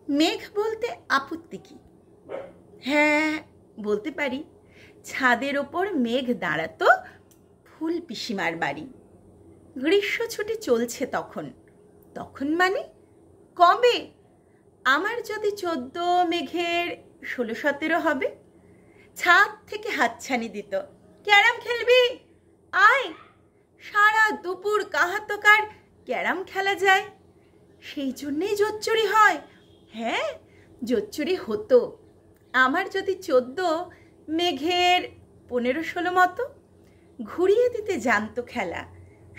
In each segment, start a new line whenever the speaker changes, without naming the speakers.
মেঘ বলতে আপত্তি কি? হ্যাঁ, বলতে পারি। ছাদের ওপর মেঘ দাঁড়াতো ফুল পিসিমার বাড়ি। গ্রীষ্ম ছুটি চলছে তখন। তখন মানে কবে? আমার যদি 14 মেঘের 16-17 হবে। ছাদ থেকে হাতছানি দিত, ক্যারাম খেলবি? আয়। সারা দুপুর কাহাতকার ক্যারাম খেলা যায়। সেই জন্যেই জোচ্চুরি হয়। হ্যাঁ, জোচ্চুরি হতো। আমার যদি 14 মেঘের 15-16 মতো। ঘুরিয়ে দিতে জানতো খেলা।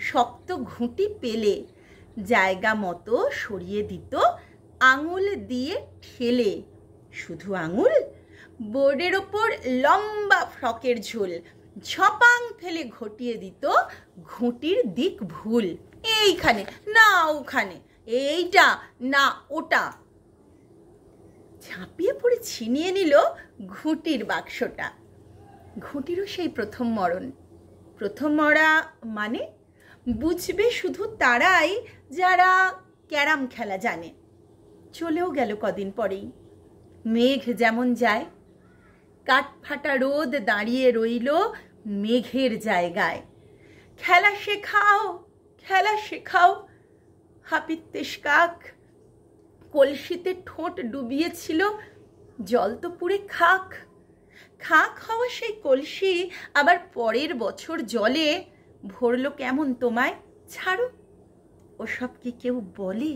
শক্ত ঘুঁটি পেলে জায়গা মতো সরিয়ে দিত আঙুল দিয়ে ঠেলে। শুধু আঙুল? বোর্ডের ওপর লম্বা ফ্রকের ঝুল ঝপাং ফেলে ঘটিয়ে দিত ঘুঁটির দিক ভুল। এইখানে না ওখানে, এইটা না ওটা। ঝাঁপিয়ে পড়ে ছিনিয়ে নিল ঘুঁটির বাক্সটা। ঘুঁটিরও সেই প্রথম মরণ। প্রথম মরা মানে বুঝবে শুধু তারাই যারা ক্যারাম খেলা জানে। চলেও গেল কদিন পরেই। মেঘ যেমন যায়, কাঠফাটা রোদ দাঁড়িয়ে রইল মেঘের জায়গায়। খেলা শেখাও, খেলা শেখাও। হাপিত্যেশ কাক কলসিতে ঠোঁট ডুবিয়েছিল, জল তো পুড়ে খাক। খাক হওয়া সেই কলসি আবার পরের বছর জলে ভরল কেমন তোমায়? ছাড়ো, ওসব কি কেউ বলে?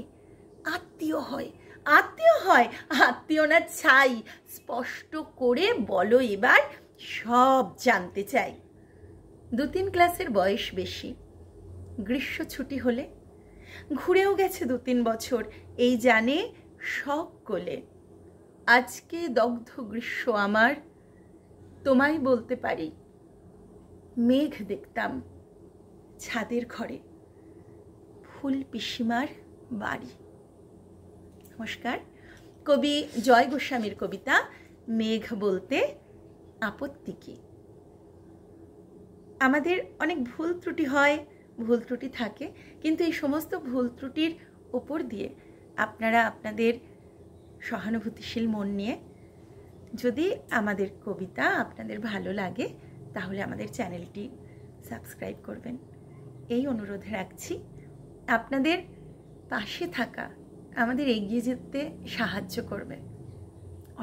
আত্মীয় হয়, আত্মীয় হয়, আত্মীয় না ছাই। স্পষ্ট করে বলো এবার, সব জানতে চাই। 2-3 ক্লাসের বয়স বেশি। গ্রীষ্ম ছুটি হলে ঘুরেও গেছে 2-3 বছর, এই জানে শখ কোলে। আজকে দগ্ধ গ্রীষ্ম আমার, তোমায় বলতে পারি। মেঘ দেখতাম ছাদের ঘরে, ফুল পিসিমার বাড়ি। নমস্কার। কবি জয় গোস্বামীর কবিতা মেঘ বলতে আপত্তি কি। আমাদের অনেক ভুল ত্রুটি হয়, ভুল ত্রুটি থাকে, কিন্তু এই সমস্ত ভুল ত্রুটির ওপর দিয়ে আপনারা আপনাদের সহানুভূতিশীল মন নিয়ে যদি আমাদের কবিতা আপনাদের ভালো লাগে তাহলে আমাদের চ্যানেলটি সাবস্ক্রাইব করবেন, এই অনুরোধ রাখছি। আপনাদের পাশে থাকা আমাদের এগিয়ে যেতে সাহায্য করবে।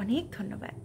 অনেক ধন্যবাদ।